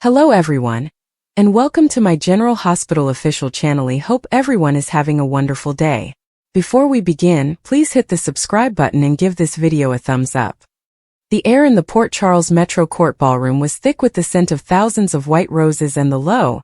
Hello everyone, and welcome to my General Hospital official channel. I hope everyone is having a wonderful day. Before we begin, please hit the subscribe button and give this video a thumbs up. The air in the Port Charles Metro Court Ballroom was thick with the scent of thousands of white roses and the low,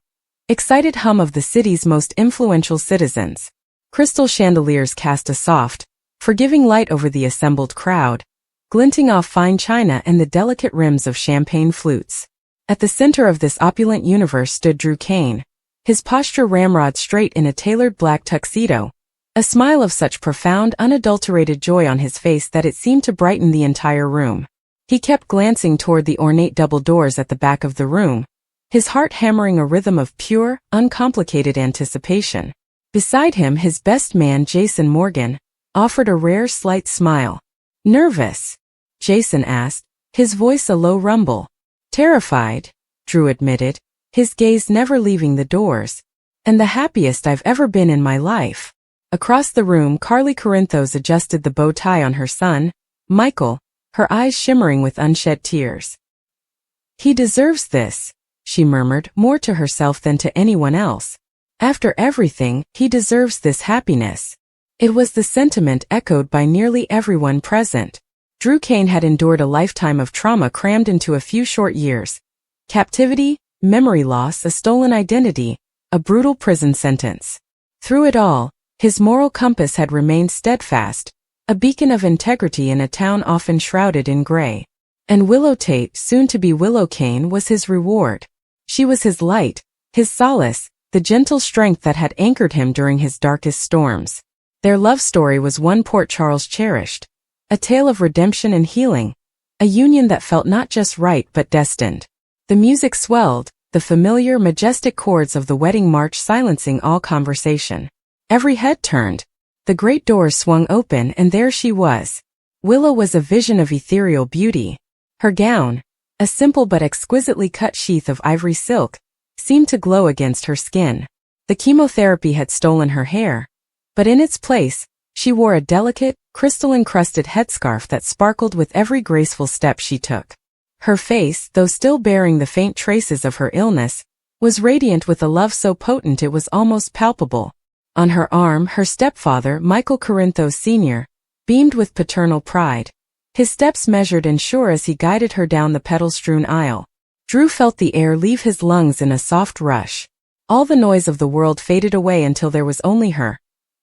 excited hum of the city's most influential citizens. Crystal chandeliers cast a soft, forgiving light over the assembled crowd, glinting off fine china and the delicate rims of champagne flutes. At the center of this opulent universe stood Drew Kane, his posture ramrod straight in a tailored black tuxedo, a smile of such profound, unadulterated joy on his face that it seemed to brighten the entire room. He kept glancing toward the ornate double doors at the back of the room, his heart hammering a rhythm of pure, uncomplicated anticipation. Beside him, his best man, Jason Morgan, offered a rare, slight smile. "Nervous?" Jason asked, his voice a low rumble. "Terrified," Drew admitted, his gaze never leaving the doors. "And the happiest I've ever been in my life." Across the room, Carly Corinthos adjusted the bow tie on her son, Michael, her eyes shimmering with unshed tears. "He deserves this," she murmured, more to herself than to anyone else. "After everything, he deserves this happiness." It was the sentiment echoed by nearly everyone present. Drew Kane had endured a lifetime of trauma crammed into a few short years. Captivity, memory loss, a stolen identity, a brutal prison sentence. Through it all, his moral compass had remained steadfast, a beacon of integrity in a town often shrouded in gray. And Willow Tate, soon to be Willow Kane, was his reward. She was his light, his solace, the gentle strength that had anchored him during his darkest storms. Their love story was one Port Charles cherished. A tale of redemption and healing, a union that felt not just right but destined. The music swelled, the familiar, majestic chords of the wedding march silencing all conversation. Every head turned. The great doors swung open and there she was. Willow was a vision of ethereal beauty. Her gown, a simple but exquisitely cut sheath of ivory silk, seemed to glow against her skin. The chemotherapy had stolen her hair, but in its place, she wore a delicate, crystal-encrusted headscarf that sparkled with every graceful step she took. Her face, though still bearing the faint traces of her illness, was radiant with a love so potent it was almost palpable. On her arm, her stepfather, Michael Corinthos Sr., beamed with paternal pride. His steps measured and sure as he guided her down the petal-strewn aisle. Drew felt the air leave his lungs in a soft rush. All the noise of the world faded away until there was only her,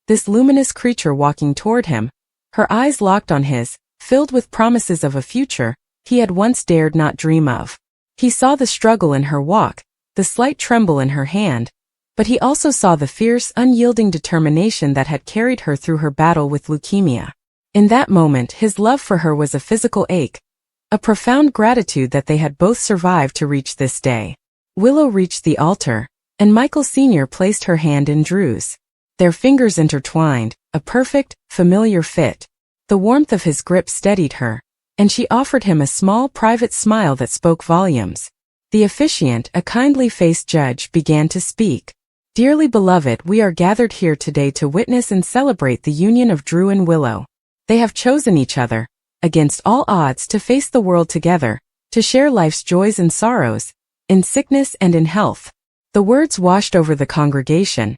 this luminous creature walking toward him, her eyes locked on his, filled with promises of a future he had once dared not dream of. He saw the struggle in her walk, the slight tremble in her hand, but he also saw the fierce, unyielding determination that had carried her through her battle with leukemia. In that moment, his love for her was a physical ache, a profound gratitude that they had both survived to reach this day. Willow reached the altar, and Michael Sr. placed her hand in Drew's. Their fingers intertwined, a perfect, familiar fit. The warmth of his grip steadied her, and she offered him a small, private smile that spoke volumes. The officiant, a kindly-faced judge, began to speak. "Dearly beloved, we are gathered here today to witness and celebrate the union of Drew and Willow. They have chosen each other, against all odds, to face the world together, to share life's joys and sorrows, in sickness and in health." The words washed over the congregation,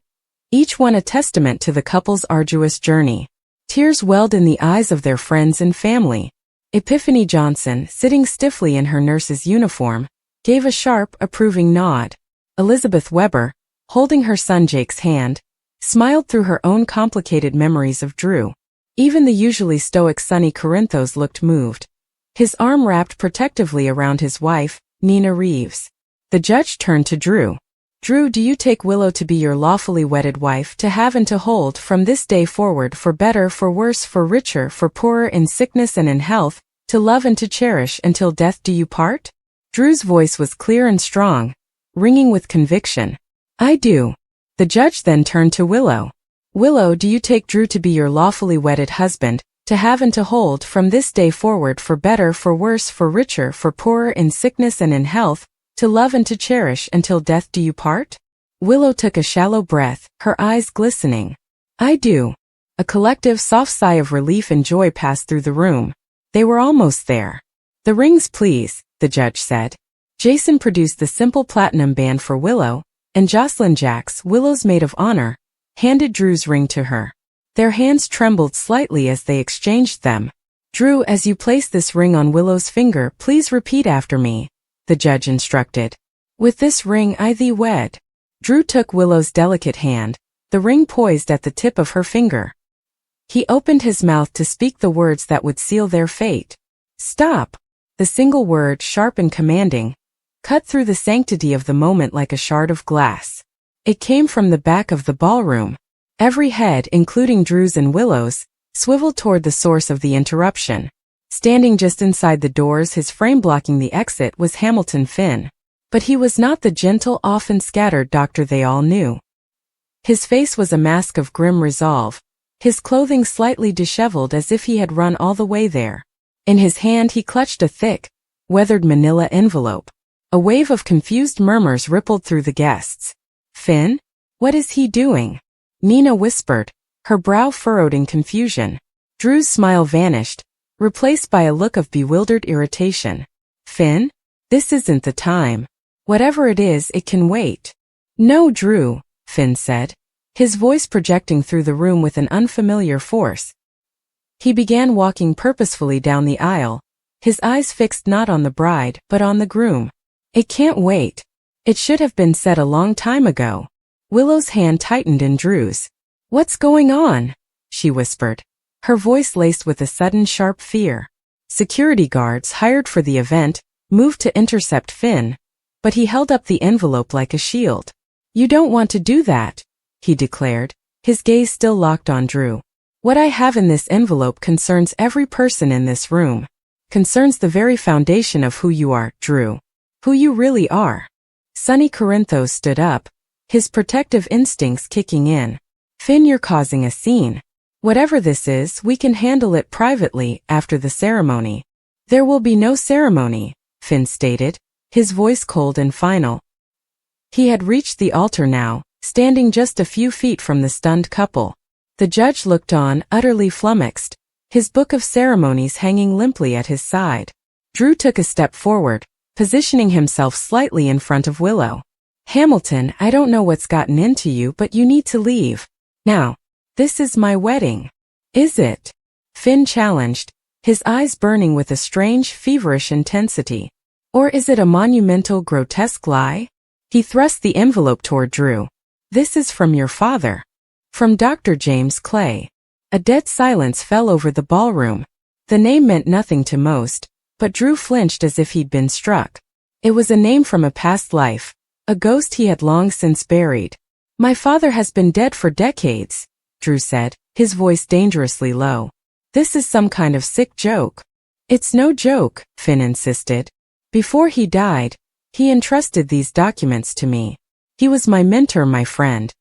each one a testament to the couple's arduous journey. Tears welled in the eyes of their friends and family. Epiphany Johnson, sitting stiffly in her nurse's uniform, gave a sharp, approving nod. Elizabeth Weber, holding her son Jake's hand, smiled through her own complicated memories of Drew. Even the usually stoic Sonny Corinthos looked moved, his arm wrapped protectively around his wife, Nina Reeves. The judge turned to Drew. "Drew, do you take Willow to be your lawfully wedded wife, to have and to hold from this day forward, for better, for worse, for richer, for poorer, in sickness and in health, to love and to cherish until death do you part?" Drew's voice was clear and strong, ringing with conviction. "I do." The judge then turned to Willow. "Willow, do you take Drew to be your lawfully wedded husband, to have and to hold from this day forward, for better, for worse, for richer, for poorer, in sickness and in health, to love and to cherish until death do you part?" Willow took a shallow breath, her eyes glistening. "I do." A collective soft sigh of relief and joy passed through the room. They were almost there. "The rings, please," the judge said. Jason produced the simple platinum band for Willow, and Jocelyn Jax, Willow's maid of honor, handed Drew's ring to her. Their hands trembled slightly as they exchanged them. "Drew, as you place this ring on Willow's finger, please repeat after me," the judge instructed. "With this ring I thee wed." Drew took Willow's delicate hand, the ring poised at the tip of her finger. He opened his mouth to speak the words that would seal their fate. "Stop!" The single word, sharp and commanding, cut through the sanctity of the moment like a shard of glass. It came from the back of the ballroom. Every head, including Drew's and Willow's, swiveled toward the source of the interruption. Standing just inside the doors, his frame blocking the exit, was Hamilton Finn. But he was not the gentle, often scattered doctor they all knew. His face was a mask of grim resolve, his clothing slightly disheveled as if he had run all the way there. In his hand he clutched a thick, weathered manila envelope. A wave of confused murmurs rippled through the guests. "Finn? What is he doing?" Nina whispered, her brow furrowed in confusion. Drew's smile vanished, replaced by a look of bewildered irritation. "Finn? This isn't the time. Whatever it is, it can wait." "No, Drew," Finn said, his voice projecting through the room with an unfamiliar force. He began walking purposefully down the aisle, his eyes fixed not on the bride, but on the groom. "It can't wait. It should have been said a long time ago." Willow's hand tightened in Drew's. "What's going on?" she whispered, her voice laced with a sudden sharp fear. Security guards hired for the event moved to intercept Finn, but he held up the envelope like a shield. "You don't want to do that," he declared, his gaze still locked on Drew. "What I have in this envelope concerns every person in this room. Concerns the very foundation of who you are, Drew. Who you really are." Sonny Corinthos stood up, his protective instincts kicking in. "Finn, you're causing a scene. Whatever this is, we can handle it privately after the ceremony." "There will be no ceremony," Finn stated, his voice cold and final. He had reached the altar now, standing just a few feet from the stunned couple. The judge looked on, utterly flummoxed, his book of ceremonies hanging limply at his side. Drew took a step forward, positioning himself slightly in front of Willow. "Hamilton, I don't know what's gotten into you, but you need to leave. Now. This is my wedding." "Is it?" Finn challenged, his eyes burning with a strange, feverish intensity. "Or is it a monumental, grotesque lie?" He thrust the envelope toward Drew. "This is from your father. From Dr. James Clay." A dead silence fell over the ballroom. The name meant nothing to most, but Drew flinched as if he'd been struck. It was a name from a past life, a ghost he had long since buried. "My father has been dead for decades," Drew said, his voice dangerously low. "This is some kind of sick joke." "It's no joke," Finn insisted. "Before he died, he entrusted these documents to me. He was my mentor, my friend.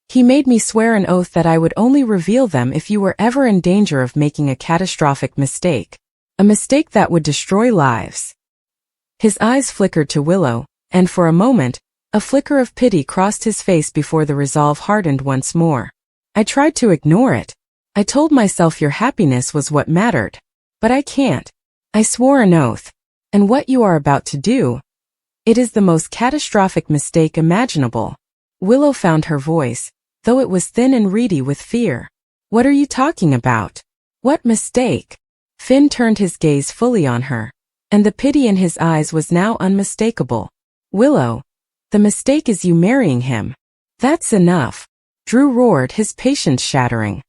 He made me swear an oath that I would only reveal them if you were ever in danger of making a catastrophic mistake. A mistake that would destroy lives." His eyes flickered to Willow, and for a moment, a flicker of pity crossed his face before the resolve hardened once more. "I tried to ignore it. I told myself your happiness was what mattered. But I can't. I swore an oath. And what you are about to do, it is the most catastrophic mistake imaginable." Willow found her voice, though it was thin and reedy with fear. "What are you talking about? What mistake?" Finn turned his gaze fully on her, and the pity in his eyes was now unmistakable. "Willow, the mistake is you marrying him." "That's enough," Drew roared, his patience shattering.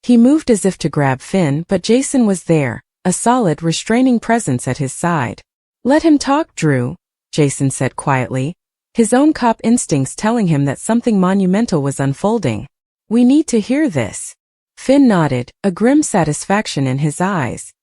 He moved as if to grab Finn, but Jason was there, a solid, restraining presence at his side. "Let him talk, Drew," Jason said quietly, his own cop instincts telling him that something monumental was unfolding. "We need to hear this." Finn nodded, a grim satisfaction in his eyes.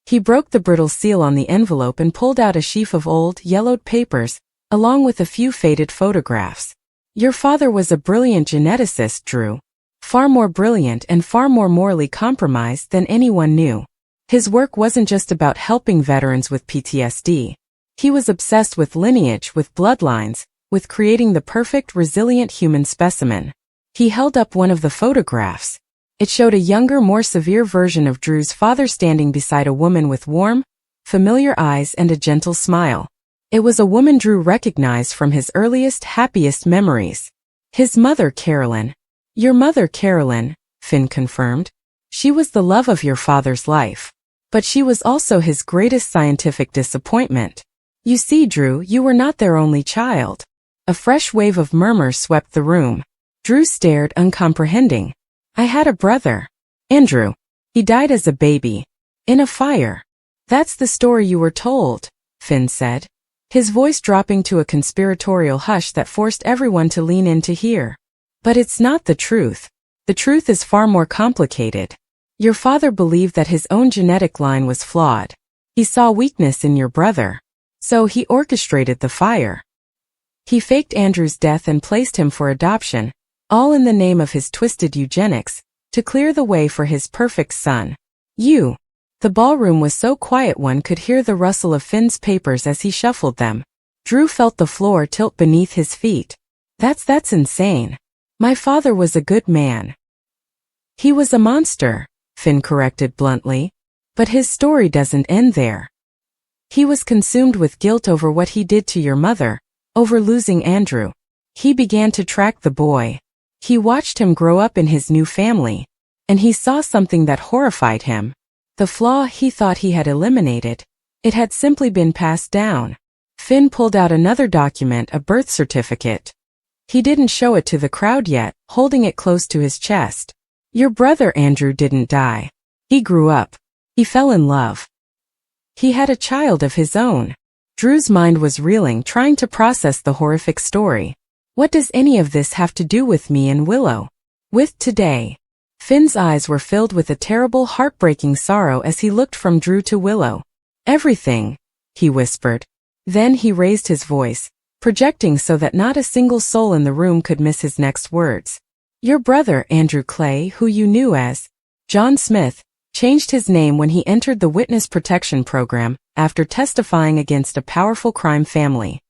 He broke the brittle seal on the envelope and pulled out a sheaf of old, yellowed papers, along with a few faded photographs. "Your father was a brilliant geneticist, Drew. Far more brilliant and far more morally compromised than anyone knew. His work wasn't just about helping veterans with PTSD. He was obsessed with lineage, with bloodlines, with creating the perfect, resilient human specimen." He held up one of the photographs. It showed a younger, more severe version of Drew's father standing beside a woman with warm, familiar eyes and a gentle smile. It was a woman Drew recognized from his earliest, happiest memories. His mother, Carolyn. Your mother, Carolyn, Finn confirmed. She was the love of your father's life. But she was also his greatest scientific disappointment. You see, Drew, you were not their only child. A fresh wave of murmurs swept the room. Drew stared, uncomprehending. I had a brother. Andrew. He died as a baby. In a fire. That's the story you were told, Finn said, his voice dropping to a conspiratorial hush that forced everyone to lean in to hear. But it's not the truth. The truth is far more complicated. Your father believed that his own genetic line was flawed. He saw weakness in your brother. So he orchestrated the fire. He faked Andrew's death and placed him for adoption, all in the name of his twisted eugenics, to clear the way for his perfect son. You. The ballroom was so quiet one could hear the rustle of Finn's papers as he shuffled them. Drew felt the floor tilt beneath his feet. That's insane. My father was a good man. He was a monster, Finn corrected bluntly. But his story doesn't end there. He was consumed with guilt over what he did to your mother, over losing Andrew. He began to track the boy. He watched him grow up in his new family. And he saw something that horrified him. The flaw he thought he had eliminated, it had simply been passed down. Finn pulled out another document, a birth certificate. He didn't show it to the crowd yet, holding it close to his chest. Your brother Andrew didn't die. He grew up. He fell in love. He had a child of his own. Drew's mind was reeling, trying to process the horrific story. What does any of this have to do with me and Willow? With today? Finn's eyes were filled with a terrible, heartbreaking sorrow as he looked from Drew to Willow. Everything, he whispered. Then he raised his voice, projecting so that not a single soul in the room could miss his next words. Your brother, Andrew Clay, who you knew as John Smith, changed his name when he entered the Witness Protection Program after testifying against a powerful crime family.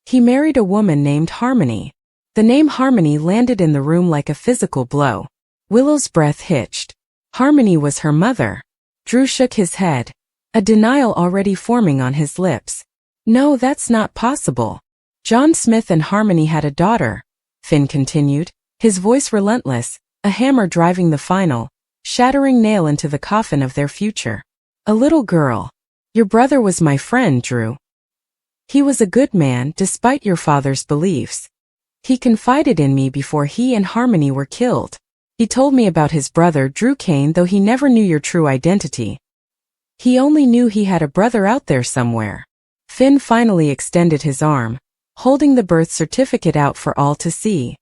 He married a woman named Harmony. The name Harmony landed in the room like a physical blow. Willow's breath hitched. Harmony was her mother. Drew shook his head, a denial already forming on his lips. No, that's not possible. John Smith and Harmony had a daughter, Finn continued, his voice relentless, a hammer driving the final, shattering nail into the coffin of their future. A little girl. Your brother was my friend, Drew. He was a good man despite your father's beliefs. He confided in me before he and Harmony were killed. He told me about his brother Drew Kane, though he never knew your true identity. He only knew he had a brother out there somewhere. Finn finally extended his arm, holding the birth certificate out for all to see.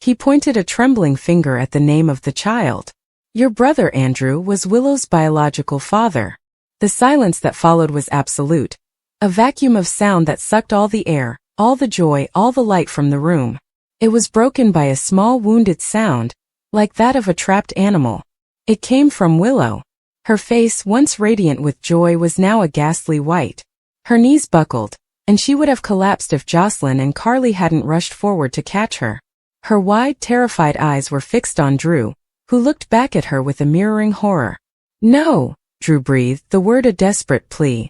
He pointed a trembling finger at the name of the child. Your brother Andrew was Willow's biological father. The silence that followed was absolute. A vacuum of sound that sucked all the air, all the joy, all the light from the room. It was broken by a small wounded sound, like that of a trapped animal. It came from Willow. Her face, once radiant with joy, was now a ghastly white. Her knees buckled, and she would have collapsed if Jocelyn and Carly hadn't rushed forward to catch her. Her wide, terrified eyes were fixed on Drew, who looked back at her with a mirroring horror. No, Drew breathed, the word a desperate plea.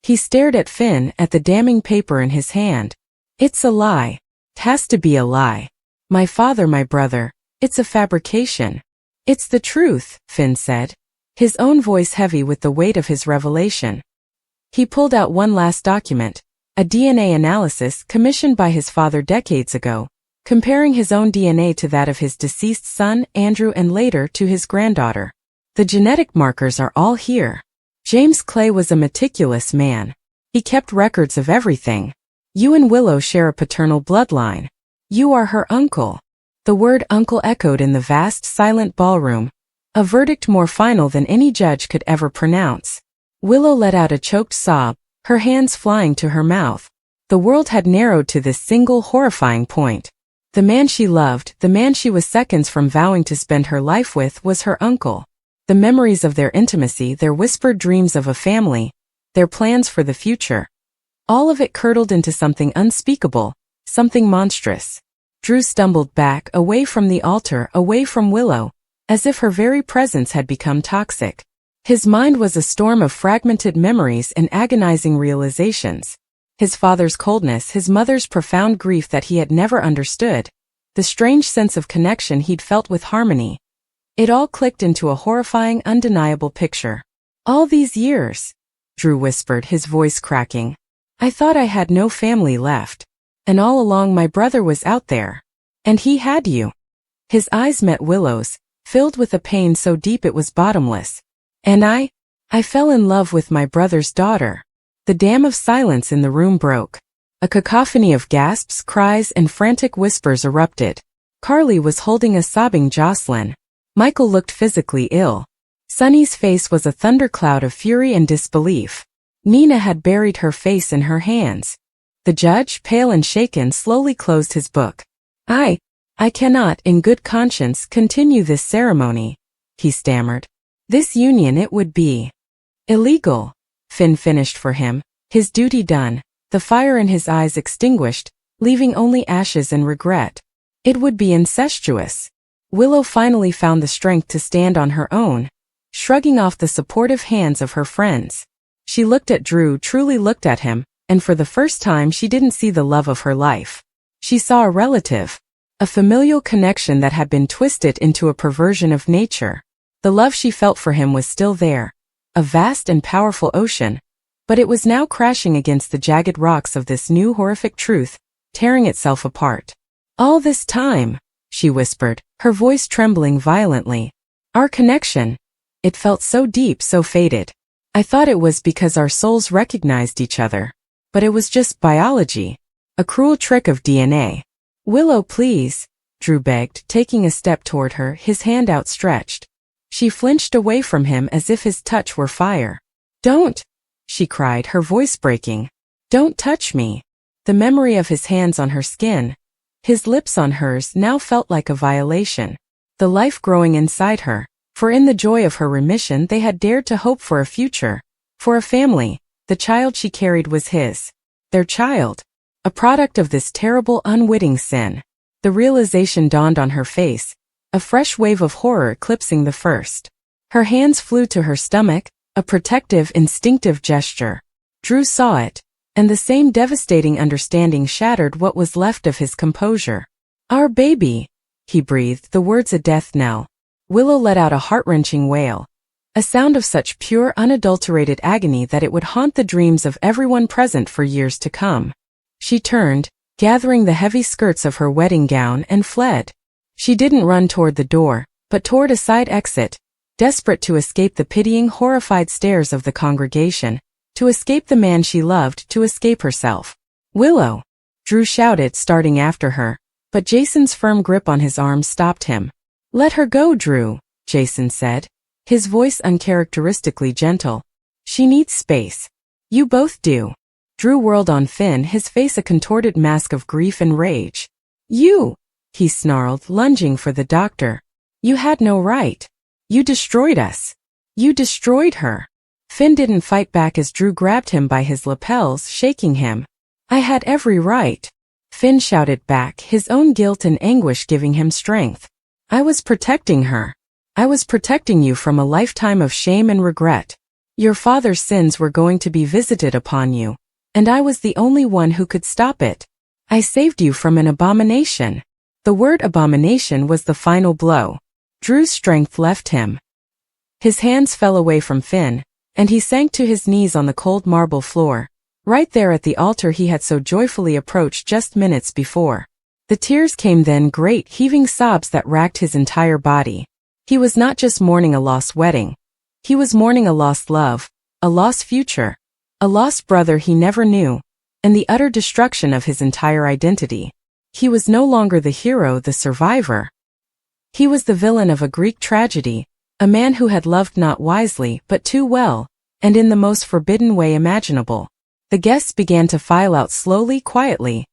He stared at Finn, at the damning paper in his hand. It's a lie. It has to be a lie. My father, my brother. It's a fabrication. It's the truth, Finn said, his own voice heavy with the weight of his revelation. He pulled out one last document, a DNA analysis commissioned by his father decades ago, comparing his own DNA to that of his deceased son, Andrew, and later to his granddaughter. The genetic markers are all here. James Clay was a meticulous man. He kept records of everything. You and Willow share a paternal bloodline. You are her uncle. The word uncle echoed in the vast, silent ballroom, a verdict more final than any judge could ever pronounce. Willow let out a choked sob, her hands flying to her mouth. The world had narrowed to this single horrifying point. The man she loved, the man she was seconds from vowing to spend her life with, was her uncle. The memories of their intimacy, their whispered dreams of a family, their plans for the future. All of it curdled into something unspeakable, something monstrous. Drew stumbled back, away from the altar, away from Willow, as if her very presence had become toxic. His mind was a storm of fragmented memories and agonizing realizations. His father's coldness, his mother's profound grief that he had never understood, the strange sense of connection he'd felt with Harmony. It all clicked into a horrifying, undeniable picture. "All these years," Drew whispered, his voice cracking. "I thought I had no family left. And all along my brother was out there. And he had you." His eyes met Willow's, filled with a pain so deep it was bottomless. "And I fell in love with my brother's daughter." The dam of silence in the room broke. A cacophony of gasps, cries, and frantic whispers erupted. Carly was holding a sobbing Jocelyn. Michael looked physically ill. Sunny's face was a thundercloud of fury and disbelief. Nina had buried her face in her hands. The judge, pale and shaken, slowly closed his book. I cannot, in good conscience, continue this ceremony," he stammered. "This union, it would be illegal." Finn finished for him, his duty done, the fire in his eyes extinguished, leaving only ashes and regret. "It would be incestuous." Willow finally found the strength to stand on her own, shrugging off the supportive hands of her friends. She looked at Drew, truly looked at him, and for the first time she didn't see the love of her life. She saw a relative, a familial connection that had been twisted into a perversion of nature. The love she felt for him was still there, a vast and powerful ocean, but it was now crashing against the jagged rocks of this new horrific truth, tearing itself apart. "All this time," she whispered, her voice trembling violently. "Our connection, it felt so deep, so faded. I thought it was because our souls recognized each other. But it was just biology, a cruel trick of DNA." "Willow, please," Drew begged, taking a step toward her, his hand outstretched. She flinched away from him as if his touch were fire. "Don't," she cried, her voice breaking. "Don't touch me." The memory of his hands on her skin, his lips on hers, now felt like a violation. The life growing inside her, for in the joy of her remission they had dared to hope for a future, for a family. The child she carried was his. Their child. A product of this terrible, unwitting sin. The realization dawned on her face, a fresh wave of horror eclipsing the first. Her hands flew to her stomach, a protective, instinctive gesture. Drew saw it, and the same devastating understanding shattered what was left of his composure. "Our baby," he breathed, the words a death knell. Willow let out a heart-wrenching wail, a sound of such pure, unadulterated agony that it would haunt the dreams of everyone present for years to come. She turned, gathering the heavy skirts of her wedding gown, and fled. She didn't run toward the door, but toward a side exit, desperate to escape the pitying, horrified stares of the congregation, to escape the man she loved, to escape herself. "Willow!" Drew shouted, starting after her, but Jason's firm grip on his arm stopped him. "Let her go, Drew," Jason said, his voice uncharacteristically gentle. "She needs space. You both do." Drew whirled on Finn, his face a contorted mask of grief and rage. "You!" he snarled, lunging for the doctor. "You had no right. You destroyed us. You destroyed her." Finn didn't fight back as Drew grabbed him by his lapels, shaking him. "I had every right," Finn shouted back, his own guilt and anguish giving him strength. "I was protecting her. I was protecting you from a lifetime of shame and regret. Your father's sins were going to be visited upon you, and I was the only one who could stop it. I saved you from an abomination." The word abomination was the final blow. Drew's strength left him. His hands fell away from Finn, and he sank to his knees on the cold marble floor, right there at the altar he had so joyfully approached just minutes before. The tears came then, great heaving sobs that racked his entire body. He was not just mourning a lost wedding. He was mourning a lost love, a lost future, a lost brother he never knew, and the utter destruction of his entire identity. He was no longer the hero, the survivor. He was the villain of a Greek tragedy, a man who had loved not wisely but too well, and in the most forbidden way imaginable. The guests began to file out slowly, quietly,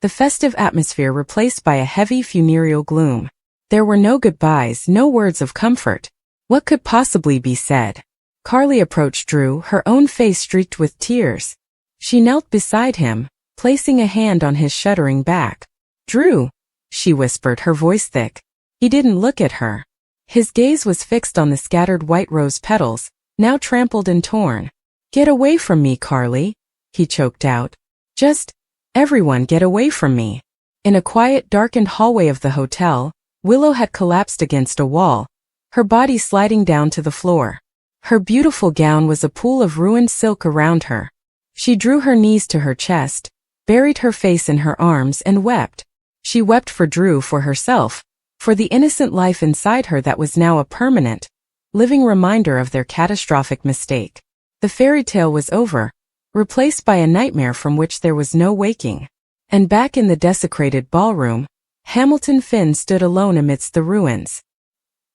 the festive atmosphere replaced by a heavy funereal gloom. There were no goodbyes, no words of comfort. What could possibly be said? Carly approached Drew, her own face streaked with tears. She knelt beside him, placing a hand on his shuddering back. "Drew," she whispered, her voice thick. He didn't look at her. His gaze was fixed on the scattered white rose petals, now trampled and torn. "Get away from me, Carly," he choked out. Just, everyone get away from me. In a quiet, darkened hallway of the hotel, Willow had collapsed against a wall, her body sliding down to the floor. Her beautiful gown was a pool of ruined silk around her. She drew her knees to her chest, buried her face in her arms and wept. She wept for Drew, for herself, for the innocent life inside her that was now a permanent, living reminder of their catastrophic mistake. The fairy tale was over, replaced by a nightmare from which there was no waking. And back in the desecrated ballroom, Hamilton Finn stood alone amidst the ruins.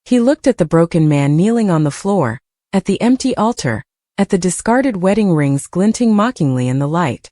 He looked at the broken man kneeling on the floor, at the empty altar, at the discarded wedding rings glinting mockingly in the light.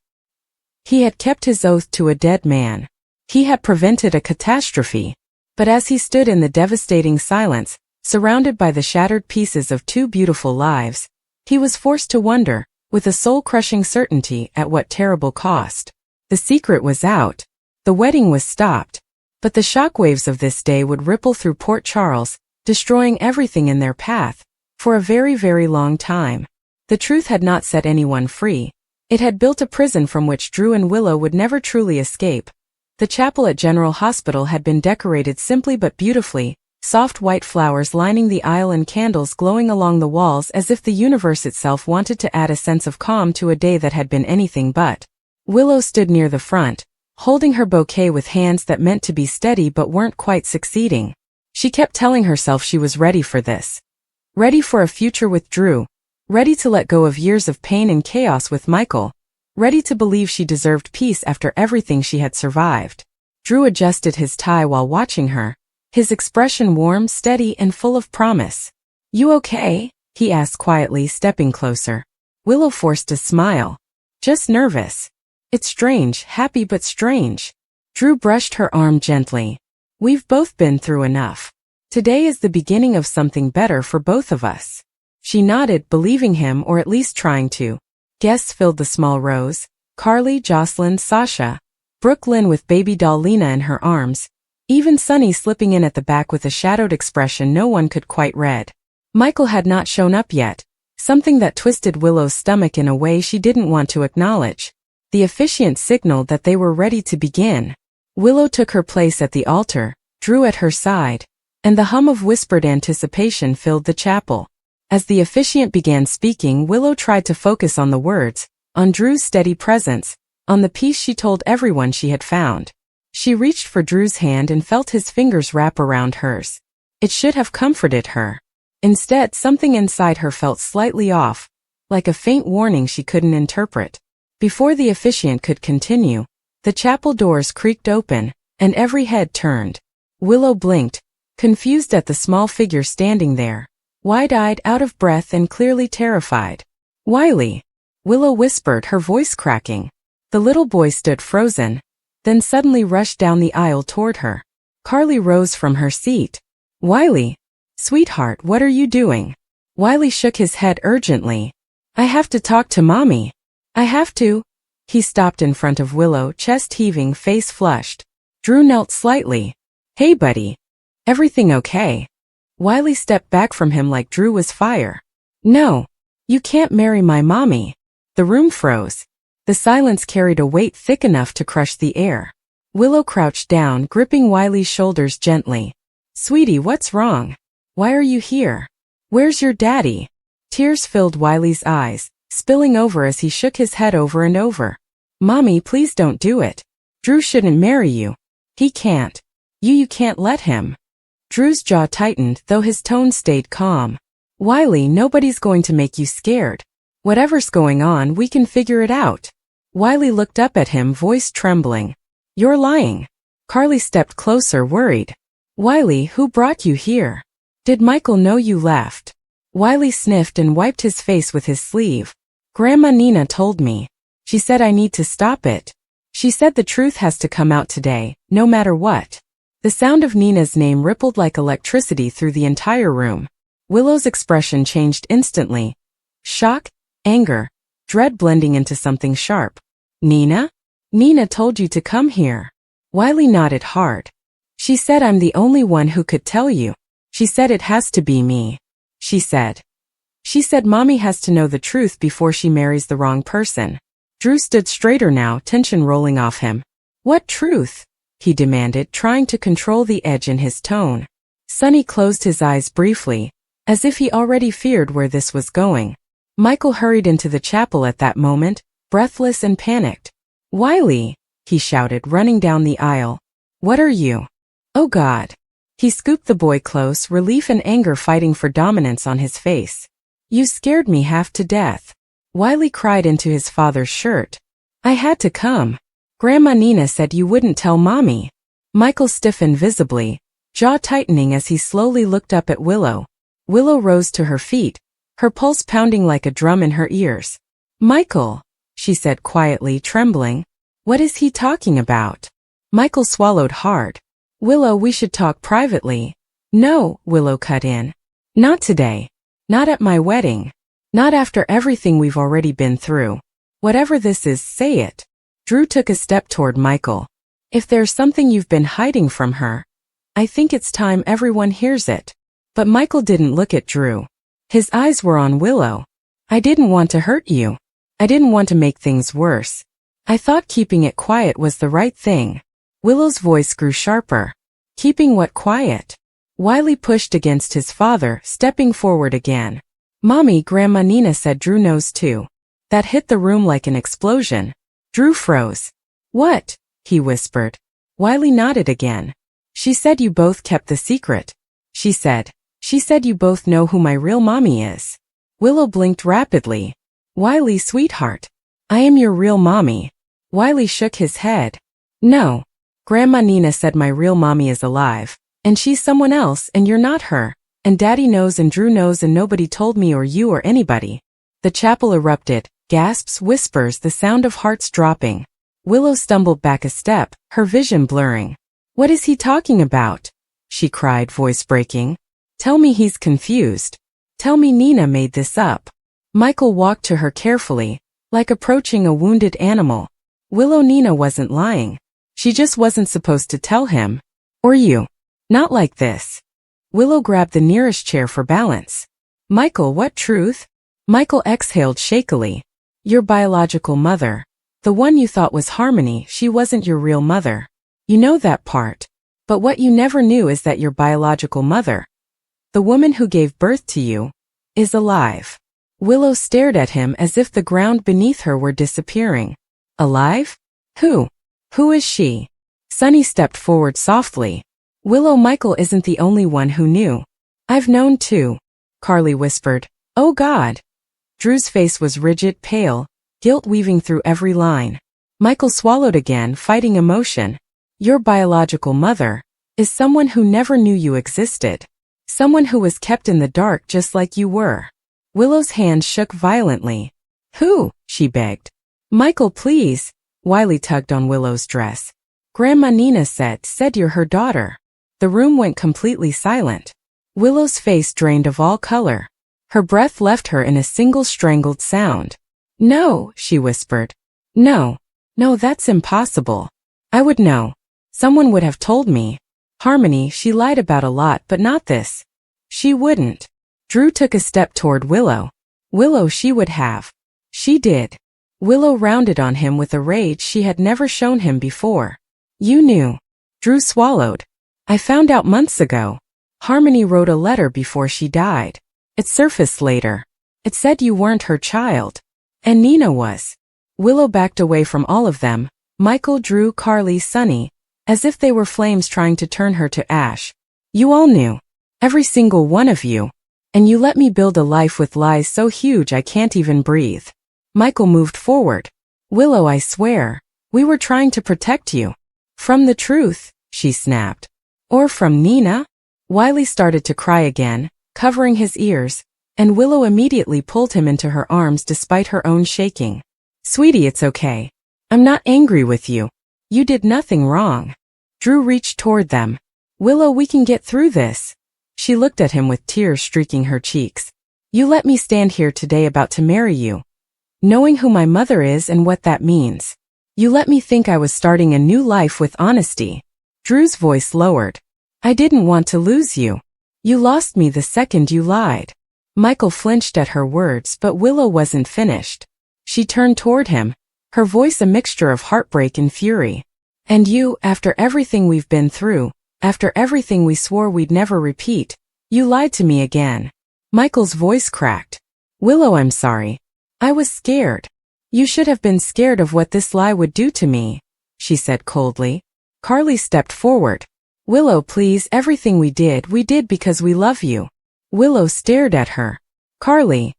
He had kept his oath to a dead man. He had prevented a catastrophe. But as he stood in the devastating silence, surrounded by the shattered pieces of two beautiful lives, he was forced to wonder, with a soul-crushing certainty, at what terrible cost. The secret was out. The wedding was stopped. But the shockwaves of this day would ripple through Port Charles, destroying everything in their path, for a very, very long time. The truth had not set anyone free. It had built a prison from which Drew and Willow would never truly escape. The chapel at General Hospital had been decorated simply but beautifully, soft white flowers lining the aisle and candles glowing along the walls as if the universe itself wanted to add a sense of calm to a day that had been anything but. Willow stood near the front, holding her bouquet with hands that meant to be steady but weren't quite succeeding. She kept telling herself she was ready for this. Ready for a future with Drew. Ready to let go of years of pain and chaos with Michael. Ready to believe she deserved peace after everything she had survived. Drew adjusted his tie while watching her, his expression warm, steady, and full of promise. "You okay?" he asked quietly, stepping closer. Willow forced a smile. "Just nervous." "It's strange, happy but strange." Drew brushed her arm gently. "We've both been through enough. Today is the beginning of something better for both of us." She nodded, believing him, or at least trying to. Guests filled the small rows. Carly, Jocelyn, Sasha, Brooke Lynn with baby doll Lena in her arms, even Sunny slipping in at the back with a shadowed expression no one could quite read. Michael had not shown up yet, something that twisted Willow's stomach in a way she didn't want to acknowledge. The officiant signaled that they were ready to begin. Willow took her place at the altar, Drew at her side, and the hum of whispered anticipation filled the chapel. As the officiant began speaking, Willow tried to focus on the words, on Drew's steady presence, on the peace she told everyone she had found. She reached for Drew's hand and felt his fingers wrap around hers. It should have comforted her. Instead, something inside her felt slightly off, like a faint warning she couldn't interpret. Before the officiant could continue, the chapel doors creaked open, and every head turned. Willow blinked, confused at the small figure standing there, wide-eyed, out of breath, and clearly terrified. "Wiley," Willow whispered, her voice cracking. The little boy stood frozen, then suddenly rushed down the aisle toward her. Carly rose from her seat. "Wiley, sweetheart, what are you doing?" Wiley shook his head urgently. "I have to talk to Mommy. I have to." He stopped in front of Willow, chest heaving, face flushed. Drew knelt slightly. "Hey buddy. Everything okay?" Wiley stepped back from him like Drew was fire. "No. You can't marry my mommy." The room froze. The silence carried a weight thick enough to crush the air. Willow crouched down, gripping Wiley's shoulders gently. "Sweetie, what's wrong? Why are you here? Where's your daddy?" Tears filled Wiley's eyes, spilling over as he shook his head over and over. "Mommy, please don't do it. Drew shouldn't marry you. He can't. You can't let him." Drew's jaw tightened, though his tone stayed calm. "Wiley, nobody's going to make you scared. Whatever's going on, we can figure it out." Wiley looked up at him, voice trembling. "You're lying." Carly stepped closer, worried. "Wiley, who brought you here? Did Michael know you left?" Wiley sniffed and wiped his face with his sleeve. "Grandma Nina told me. She said I need to stop it. She said the truth has to come out today, no matter what." The sound of Nina's name rippled like electricity through the entire room. Willow's expression changed instantly. Shock, anger, dread blending into something sharp. "Nina? Nina told you to come here." Wiley nodded hard. "She said I'm the only one who could tell you. She said it has to be me. She said Mommy has to know the truth before she marries the wrong person." Drew stood straighter now, tension rolling off him. What truth? He demanded, trying to control the edge in his tone. Sonny closed his eyes briefly, as if he already feared where this was going. Michael hurried into the chapel at that moment, breathless and panicked. Wiley, he shouted, running down the aisle. What are you? Oh God. He scooped the boy close, relief and anger fighting for dominance on his face. You scared me half to death. Wiley cried into his father's shirt. I had to come. Grandma Nina said you wouldn't tell Mommy. Michael stiffened visibly, jaw tightening as he slowly looked up at Willow. Willow rose to her feet, her pulse pounding like a drum in her ears. Michael, she said quietly, trembling. What is he talking about? Michael swallowed hard. Willow, we should talk privately. No, Willow cut in. Not today. Not at my wedding. Not after everything we've already been through. Whatever this is, say it. Drew took a step toward Michael. If there's something you've been hiding from her, I think it's time everyone hears it. But Michael didn't look at Drew. His eyes were on Willow. I didn't want to hurt you. I didn't want to make things worse. I thought keeping it quiet was the right thing. Willow's voice grew sharper. Keeping what quiet? Wiley pushed against his father, stepping forward again. Mommy, Grandma Nina said Drew knows too. That hit the room like an explosion. Drew froze. What? He whispered. Wiley nodded again. She said you both kept the secret. She said you both know who my real mommy is. Willow blinked rapidly. Wiley, sweetheart. I am your real mommy. Wiley shook his head. No. Grandma Nina said my real mommy is alive, and she's someone else and you're not her, and Daddy knows and Drew knows and nobody told me or you or anybody. The chapel erupted, gasps, whispers, the sound of hearts dropping. Willow stumbled back a step, her vision blurring. What is he talking about? She cried, voice breaking. Tell me he's confused. Tell me Nina made this up. Michael walked to her carefully, like approaching a wounded animal. Willow, Nina wasn't lying. She just wasn't supposed to tell him. Or you. Not like this. Willow grabbed the nearest chair for balance. Michael, what truth? Michael exhaled shakily. Your biological mother. The one you thought was Harmony, she wasn't your real mother. You know that part. But what you never knew is that your biological mother, the woman who gave birth to you, is alive. Willow stared at him as if the ground beneath her were disappearing. Alive? Who? Who is she? Sonny stepped forward softly. Willow, Michael isn't the only one who knew. I've known too. Carly whispered. Oh God. Drew's face was rigid, pale, guilt weaving through every line. Michael swallowed again, fighting emotion. Your biological mother is someone who never knew you existed. Someone who was kept in the dark just like you were. Willow's hand shook violently. Who? She begged. Michael, please. Wiley tugged on Willow's dress. Grandma Nina said you're her daughter. The room went completely silent. Willow's face drained of all color. Her breath left her in a single strangled sound. No, she whispered. No, that's impossible. I would know. Someone would have told me. Harmony, she lied about a lot, but not this. She wouldn't. Drew took a step toward Willow. Willow, she would have. She did. Willow rounded on him with a rage she had never shown him before. You knew. Drew swallowed. I found out months ago. Harmony wrote a letter before she died. It surfaced later. It said you weren't her child. And Nina was. Willow backed away from all of them, Michael, Drew, Carly, Sonny, as if they were flames trying to turn her to ash. You all knew. Every single one of you. And you let me build a life with lies so huge I can't even breathe. Michael moved forward. Willow, I swear, we were trying to protect you. From the truth, she snapped. Or from Nina? Wiley started to cry again, covering his ears, and Willow immediately pulled him into her arms despite her own shaking. Sweetie, it's okay. I'm not angry with you. You did nothing wrong. Drew reached toward them. Willow, we can get through this. She looked at him with tears streaking her cheeks. You let me stand here today about to marry you, knowing who my mother is and what that means. You let me think I was starting a new life with honesty. Drew's voice lowered. I didn't want to lose you. You lost me the second you lied. Michael flinched at her words, but Willow wasn't finished. She turned toward him, her voice a mixture of heartbreak and fury. And you, after everything we've been through, after everything we swore we'd never repeat, you lied to me again. Michael's voice cracked. Willow, I'm sorry. I was scared. You should have been scared of what this lie would do to me, she said coldly. Carly stepped forward. Willow, please, everything we did because we love you. Willow stared at her. Carly,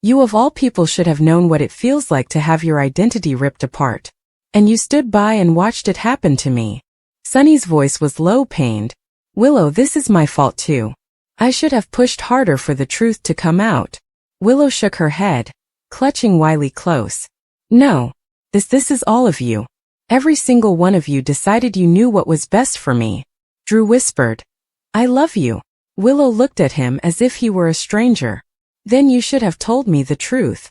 you of all people should have known what it feels like to have your identity ripped apart. And you stood by and watched it happen to me. Sunny's voice was low-pained. Willow, this is my fault too. I should have pushed harder for the truth to come out. Willow shook her head, clutching Wiley close. No. This is all of you. Every single one of you decided you knew what was best for me. Drew whispered. I love you. Willow looked at him as if he were a stranger. Then you should have told me the truth.